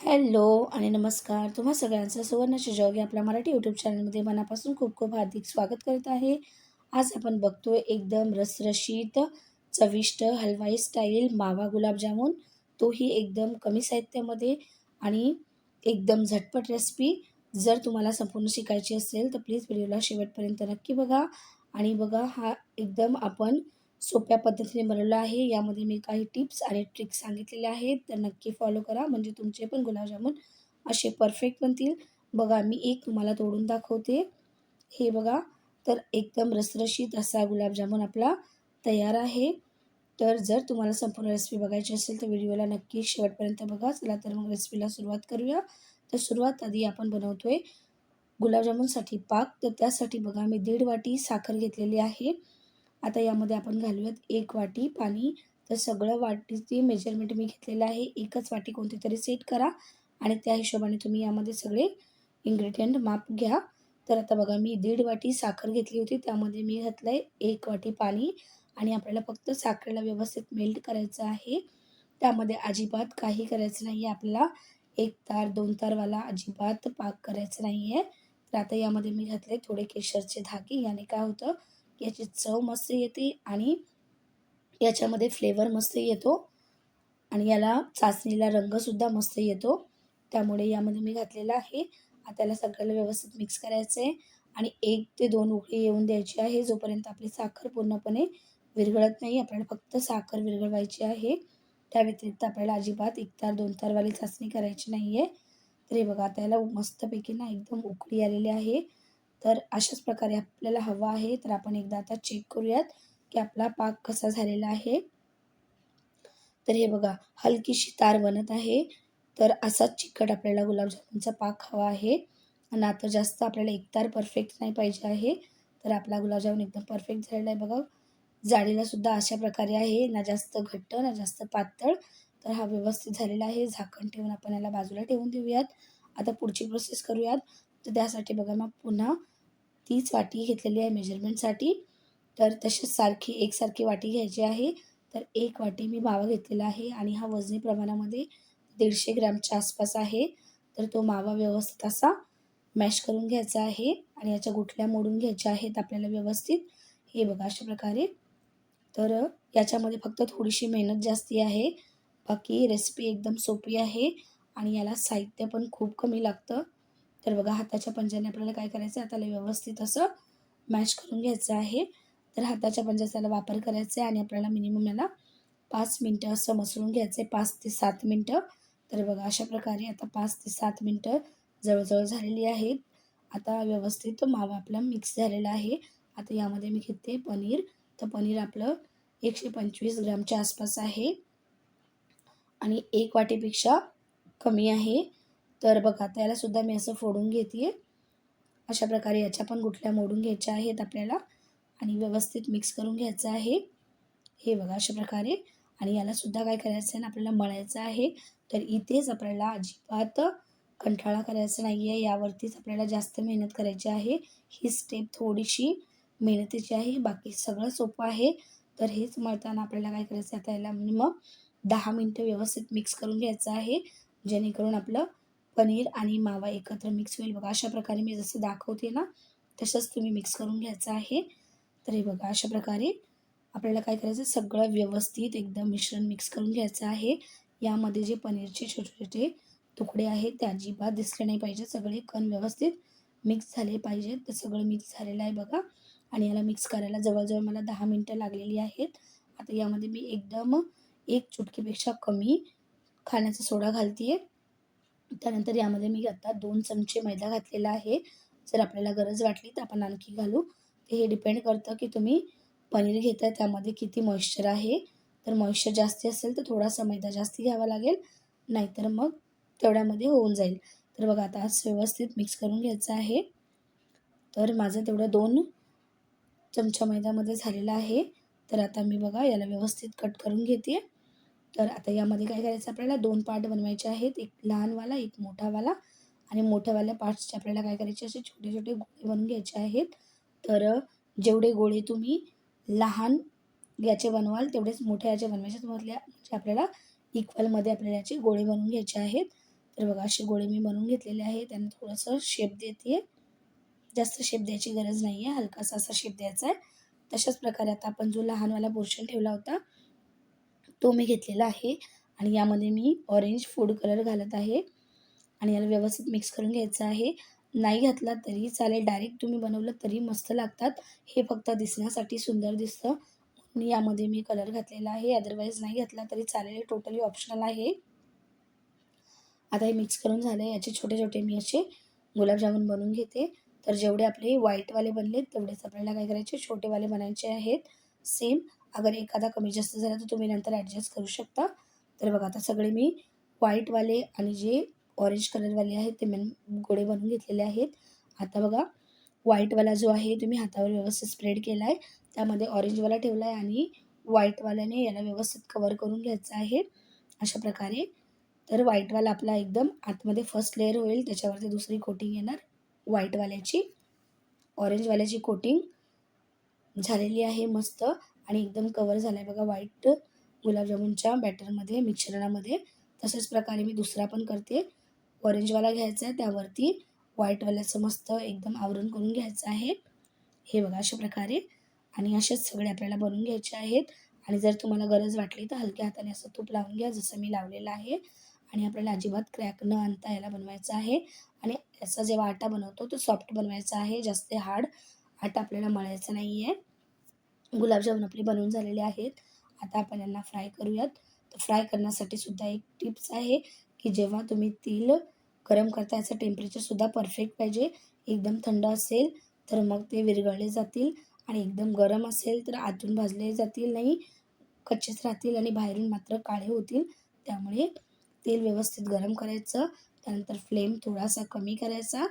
Hello आणि नमस्कार. तुम्हा सगळ्यांचं सुवर्णाचे जग या आपल्या मराठी यूट्यूब चॅनलमध्ये मनापासून खूप खूप हार्दिक स्वागत करत आहे. आज आपण बघतोय एकदम रसरशीत, चविष्ट हलवाई स्टाईल मावा गुलाबजामुन. तोही एकदम कमी साहित्यामध्ये आणि एकदम झटपट रेसिपी. जर तुम्हाला संपूर्ण शिकायची असेल तर प्लीज व्हिडिओला शेवटपर्यंत नक्की बघा. आणि बघा हा एकदम आपण सोप्या पद्धतीने बनवलं आहे. यामध्ये मी काही टिप्स आणि ट्रिक्स सांगितलेल्या आहेत, तर नक्की फॉलो करा म्हणजे तुमचे पण गुलाबजामुन असे परफेक्ट बनतील. बघा मी एक तुम्हाला तोडून दाखवते. हे बघा, तर एकदम रसरशीत असा गुलाबजामुन आपला तयार आहे. तर जर तुम्हाला संपूर्ण रेसिपी बघायची असेल तर व्हिडिओला नक्की शेवटपर्यंत बघा. चला तर मग रेसिपीला सुरुवात करूया. तर सुरुवात आधी आपण बनवतोय गुलाबजामुनसाठी पाक. तर त्यासाठी बघा मी 1.5 वाटी साखर घेतलेली आहे. आता यामध्ये आपण घालूयात 1 वाटी पाणी. तर सगळं वाटीची मेजरमेंट मी घेतलेलं आहे. एकच वाटी कोणती तरी सेट करा आणि त्या हिशोबाने तुम्ही यामध्ये सगळे इन्ग्रीडियंट माप घ्या. तर आता बघा मी 1.5 वाटी साखर घेतली होती. त्यामध्ये मी घातलं आहे 1 वाटी पाणी आणि आपल्याला फक्त साखरेला व्यवस्थित मेल्ट करायचं आहे. त्यामध्ये अजिबात काही करायचं नाही आहे आपल्याला. 1 तार 2 तारवाला अजिबात पाक करायचा नाही आहे. तर आता यामध्ये मी घातले थोडे केशरचे धागे. याने काय होतं, याची चव मस्त येते आणि याच्यामध्ये फ्लेवर मस्त येतो आणि याला चासणीला रंगसुद्धा मस्त येतो. त्यामुळे यामध्ये मी घातलेलं आहे. आता याला सगळ्याला व्यवस्थित मिक्स करायचं आहे आणि 1 ते 2 उकळी येऊन द्यायची आहे, जोपर्यंत आपली साखर पूर्णपणे विरघळत नाही. आपल्याला फक्त साखर विरघळवायची आहे. त्या व्यतिरिक्त आपल्याला अजिबात 1 तार 2 तारवाली चासणी करायची नाही आहे. तर हे बघा आता याला मस्तपैकी ना एकदम उकळी आलेली आहे. तर अशाच प्रकारे आपल्याला हवा आहे. तर आपण एकदा आता चेक करूयात की आपला पाक कसा झालेला आहे. तर हे बघा हलकीशी तार बनत आहे. तर असाच चिकट आपल्याला गुलाबजामुनचा पाक हवा आहे. आणि आता जास्त आपल्याला एकतार परफेक्ट नाही पाहिजे आहे. तर आपला गुलाबजामुन एकदम परफेक्ट झालेला आहे बघा. जाडीला सुद्धा अशा प्रकारे आहे, ना जास्त घट्ट ना जास्त पातळ. तर हा व्यवस्थित झालेला आहे. झाकण ठेवून आपण याला बाजूला ठेवून देऊयात. आता पुढची प्रोसेस करूयात. तर त्यासाठी बघा मग पुन्हा तीच वाटी घेतलेली आहे मेजरमेंटसाठी. तर तशीच एकसारखी वाटी घ्यायची आहे. तर 1 वाटी मी मावा घेतलेला आहे आणि हा वजनी प्रमाणामध्ये 150 ग्रॅमच्या आसपास आहे. तर तो मावा व्यवस्थित असा मॅश करून घ्यायचा आहे आणि याच्या गुठल्या मोडून घ्यायच्या आहेत आपल्याला व्यवस्थित. हे बघा अशा प्रकारे. तर याच्यामध्ये फक्त थोडीशी मेहनत जास्ती आहे. बाकी रेसिपी एकदम सोपी आहे आणि याला साहित्य पण खूप कमी लागतं. तर बघा हाताच्या पंजाने आपल्याला काय करायचं आहे, आता व्यवस्थित असं मॅश करून घ्यायचं आहे. तर हाताच्या पंजाचा याला वापर करायचा आहे आणि आपल्याला मिनिमम याला 5 मिनिटं असं मसळून घ्यायचं आहे, 5 ते 7 मिनिटं. तर बघा अशा प्रकारे आता 5 ते 7 मिनिटं जवळ झालेली आहेत. आता व्यवस्थित तो मावा आपला मिक्स झालेला आहे. आता यामध्ये मी घेते पनीर. तर पनीर आपलं 125 ग्रामच्या आसपास आहे आणि 1 वाटीपेक्षा कमी आहे. तर बघा आता यालासुद्धा मी असं फोडून घेते आहे. अशा प्रकारे याच्या पण गुठल्या मोडून घ्यायच्या आहेत आपल्याला आणि व्यवस्थित मिक्स करून घ्यायचं आहे. हे बघा अशा प्रकारे. आणि यालासुद्धा काय करायचं आहे ना, आपल्याला मळायचं आहे. तर इथेच आपल्याला अजिबात कंटाळा करायचा नाही आहे. यावरतीच आपल्याला जास्त मेहनत करायची आहे. ही स्टेप थोडीशी मेहनतीची आहे. बाकी सगळं सोपं आहे. तर हेच मळताना आपल्याला काय करायचं आहे, आता याला मिनिमम 10 मिनिटं व्यवस्थित मिक्स करून घ्यायचं आहे. जेणेकरून आपलं पनीर आणि मावा एकत्र मिक्स होईल. बघा अशा प्रकारे मी जसं दाखवते ना, तसंच तुम्ही मिक्स करून घ्यायचं आहे. तर हे बघा अशा प्रकारे आपल्याला काय करायचं, सगळं व्यवस्थित एकदम मिश्रण मिक्स करून घ्यायचं आहे. यामध्ये जे पनीरचे छोटे-छोटे तुकडे आहेत ते अजिबात दिसले नाही पाहिजे. सगळे कण व्यवस्थित मिक्स झाले पाहिजेत. तर सगळं मिक्स झालेलं आहे बघा आणि याला मिक्स करायला जवळ मला 10 मिनिटं लागलेली आहेत. आता यामध्ये मी एकदम 1 चुटकीपेक्षा कमी खाण्याचा सोडा घालते आहे. त्यानंतर यामध्ये मी आता 2 चमचे मैदा घातलेला आहे. जर आपल्याला गरज वाटली तर आपण आणखी घालू. ते हे डिपेंड करतं की तुम्ही पनीर घेताय त्यामध्ये किती मॉइश्चर आहे. तर मॉइश्चर जास्ती असेल तर थोडासा मैदा जास्ती घ्यावा लागेल, नाहीतर मग तेवढ्यामध्ये होऊन जाईल. तर बघा आता असं व्यवस्थित मिक्स करून घ्यायचं आहे. तर माझं तेवढं 2 चमचा मैद्यामध्ये झालेलं आहे. तर आता मी बघा याला व्यवस्थित कट करून घेते. तर आता यामध्ये काय करायचं, आपल्याला 2 पार्ट बनवायचे आहेत. एक लहानवाला, एक मोठावाला. आणि मोठ्यावाल्या पार्ट्सचे आपल्याला काय करायचे, असे छोटे-छोटे गोळे बनवून घ्यायचे आहेत. तर जेवढे गोळे तुम्ही लहान याचे बनवाल, तेवढेच मोठ्या याचे बनवायचे. म्हणजे आपल्याला इक्वलमध्ये आपल्याला याचे गोळे बनवून घ्यायचे आहेत. तर बघा असे गोळे मी बनवून घेतलेले आहे. त्यांना थोडंसं शेप देते. जास्त शेप द्यायची गरज नाही आहे, हलकासा असा शेप द्यायचा आहे. तशाच प्रकारे आता आपण जो लहानवाला पोर्शन ठेवला होता तो मी घेतलेला आहे आणि यामध्ये मी ऑरेंज फूड कलर घालत आहे आणि याला व्यवस्थित मिक्स करून घ्यायचं आहे. नाही घातला तरी चालेल, डायरेक्ट तुम्ही बनवलं तरी मस्त लागतात. हे फक्त दिसण्यासाठी सुंदर दिसतं म्हणून यामध्ये मी कलर घातलेला आहे. अदरवाईज नाही घातला तरी चालेल, टोटली ऑप्शनल आहे. आता हे मिक्स करून झालं आहे. याचे छोटे छोटे मी असे गुलाबजामुन बनवून घेते. तर जेवढे आपले व्हाईटवाले बनले तेवढेच आपल्याला काय करायचे, छोटेवाले बनायचे आहेत सेम. अगर एखादा कमी जास्त झाला तर तुम्ही नंतर ॲडजस्ट करू शकता. तर बघा आता सगळे मी व्हाईटवाले आणि जे ऑरेंज कलरवाले आहेत ते मी गोळे बनवून घेतलेले आहेत. आता बघा व्हाईटवाला जो आहे तुम्ही हातावर व्यवस्थित स्प्रेड केला आहे. त्यामध्ये ऑरेंजवाला ठेवला आहे आणि व्हाईटवाल्याने याला व्यवस्थित कव्हर करून घ्यायचं आहे अशा प्रकारे. तर व्हाईटवाला आपला एकदम आतमध्ये फर्स्ट लेयर होईल, त्याच्यावरती दुसरी कोटिंग येणार व्हाईटवाल्याची. ऑरेंजवाल्याची कोटिंग झालेली आहे मस्त आणि एकदम कवर झाला आहे बघा व्हाईट गुलाबजामुनच्या बॅटरमध्ये, मिश्रणामध्ये. तशाच प्रकारे मी दुसरा पण करते. ऑरेंजवाला घ्यायचा आहे, त्यावरती व्हाईटवाल्याचं मस्त एकदम आवरण करून घ्यायचं आहे. हे बघा अशा प्रकारे आणि असेच सगळे आपल्याला बनवून घ्यायचे आहेत. आणि जर तुम्हाला गरज वाटली तर हलक्या हाताने असं तूप लावून घ्या, जसं मी लावलेलं आहे. आणि आपल्याला अजिबात क्रॅक न आणता याला बनवायचं आहे. आणि याचा जेव्हा आटा बनवतो तो सॉफ्ट बनवायचा आहे, जास्त हार्ड आटा आपल्याला मळायचा नाही आहे. गुलाबजामुन आपले बनवून झालेले आहेत. आता आपण यांना फ्राय करूयात. तर फ्राय करण्यासाठी सुद्धा एक टिप्स आहे, की जेव्हा तुम्ही तेल गरम करता याचं टेम्परेचरसुद्धा परफेक्ट पाहिजे. एकदम थंड असेल तर मग ते विरघळले जातील आणि एकदम गरम असेल तर आतून भाजले जातील नाही, कच्चेच राहतील आणि बाहेरून मात्र काळे होतील. त्यामुळे तेल व्यवस्थित गरम करायचं, त्यानंतर फ्लेम थोडासा कमी करायचा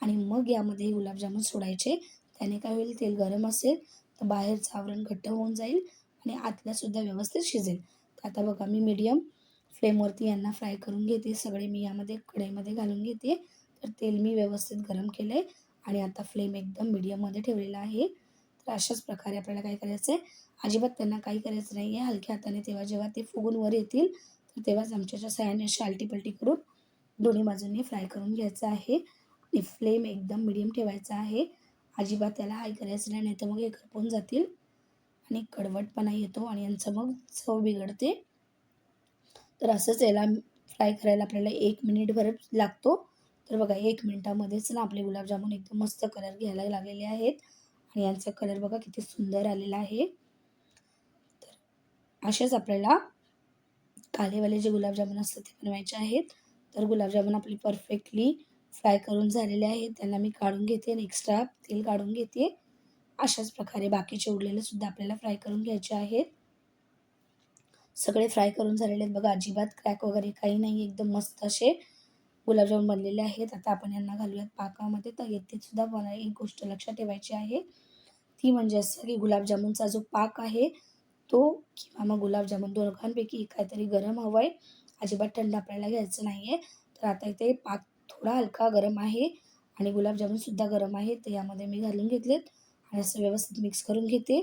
आणि मग यामध्ये गुलाबजामुन सोडायचे. त्याने काय होईल, तेल गरम असेल तर बाहेरचं आवरण घट्ट होऊन जाईल आणि आतलंसुद्धा व्यवस्थित शिजेल. तर आता बघा मी मीडियम फ्लेमवरती यांना फ्राय करून घेते. सगळे मी यामध्ये कढईमध्ये घालून घेते. तर तेल मी व्यवस्थित गरम केलं आहे आणि आता फ्लेम एकदम मीडियममध्ये ठेवलेला आहे. तर अशाच प्रकारे आपल्याला काय करायचं आहे, अजिबात त्यांना काही करायचं नाही आहे. हलक्या हाताने जेव्हा ते फुगून वर येतील तर तेव्हाच आमच्याच्या सहाय्याने अशी आलटीपलटी करून दोन्ही बाजूंनी फ्राय करून घ्यायचं आहे आणि फ्लेम एकदम मीडियम ठेवायचा आहे. अजिबात त्याला हाय करायचं नाही, नाहीतर मग हे करपून जातील आणि कडवटपणा येतो आणि यांचं मग चव बिघडते. तर असंच याला फ्राय करायला आपल्याला 1 मिनिटभर लागतो. तर बघा 1 मिनिटामध्येच ना आपले गुलाबजामुन एकदम मस्त कलर घ्यायला लागलेले आहेत आणि यांचा कलर बघा किती सुंदर आलेला आहे. तर असेच आपल्याला कालेवाले जे गुलाबजामुन असतात ते बनवायचे आहेत. तर गुलाबजामुन आपली परफेक्टली फ्राय करून झालेले आहेत. त्यांना मी काढून घेते आणि एक्स्ट्रा तेल काढून घेते. अशाच प्रकारे बाकीचे उरलेले सुद्धा आपल्याला फ्राय करून घ्यायचे आहेत. सगळे फ्राय करून झालेले आहेत बघा, अजिबात क्रॅक वगैरे काही नाही, एकदम मस्त असे गुलाबजामुन बनलेले आहेत. आता आपण यांना घालूयात पाकामध्ये. तर येथे सुद्धा मला एक गोष्ट लक्षात ठेवायची आहे, ती म्हणजे असं की गुलाबजामुनचा जो पाक आहे तो किंवा मग गुलाबजामुन दोघांपैकी काहीतरी गरम हवं आहे, अजिबात थंड आपल्याला घ्यायचं नाही आहे. तर आता इथे पाक थोडा हलका गरम आहे आणि गुलाबजामुनसुद्धा गरम आहे. तर यामध्ये मी घालून घेतलेत आणि असं व्यवस्थित मिक्स करून घेते.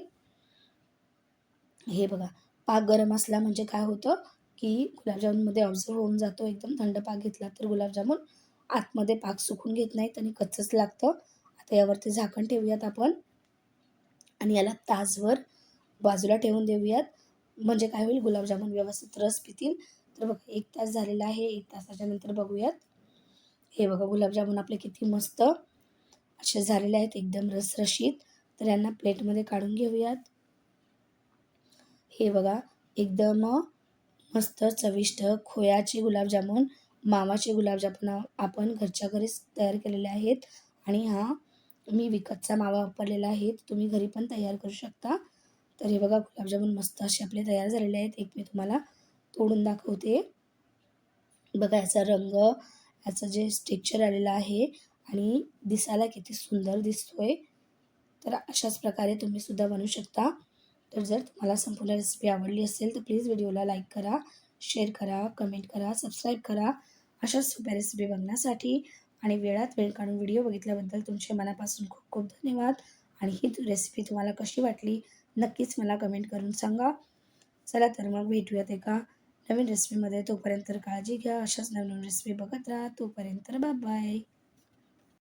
हे बघा पाक गरम असला म्हणजे काय होतं, की गुलाबजामुनमध्ये ऑब्झर्व होऊन जातो. एकदम थंड पाक घेतला तर गुलाबजामुन आतमध्ये पाक सुकून घेत नाहीत आणि कच्चंच लागतं. आता यावरती झाकण ठेवूयात आपण आणि याला तासभर बाजूला ठेवून देऊयात. म्हणजे काय होईल, गुलाबजामुन व्यवस्थित रस पितील. तर बघा 1 तास झालेला आहे. 1 तासाच्या नंतर बघूयात. हे बघा गुलाबजामुन आपले किती मस्त असे झालेले आहेत, एकदम रसरशीत. तर यांना प्लेटमध्ये काढून घेऊयात. हे बघा एकदम मस्त चविष्ट खोयाचे गुलाबजामुन, मावाचे गुलाबजामुन आपण घरच्या घरीच तयार केलेले आहेत आणि हा मी विकतचा मावा वापरलेला आहे. तुम्ही घरी पण तयार करू शकता. तर हे बघा गुलाबजामुन मस्त असे आपले तयार झालेले आहेत. एक मी तुम्हाला तोडून दाखवते. बघा याचा रंग, याचं जे टेक्स्चर आलेलं आहे आणि दिसायला किती सुंदर दिसतोय. तर अशाच प्रकारे तुम्ही सुद्धा बनवू शकता. तर जर तुम्हाला संपूर्ण रेसिपी आवडली असेल तर प्लीज व्हिडिओला लाईक करा, शेअर करा, कमेंट करा, सबस्क्राईब करा. अशाच सोप्या रेसिपी बघण्यासाठी आणि वेळात वेळ काढून व्हिडिओ बघितल्याबद्दल तुमचे मनापासून खूप खूप धन्यवाद. आणि ही रेसिपी तुम्हाला कशी वाटली नक्कीच मला कमेंट करून सांगा. चला तर मग भेटूयात एका नवीन रेसिपीमध्ये. तोपर्यंत काळजी घ्या. अशाच नवीन रेसिपी बघत राहा. तोपर्यंत बाय बाय.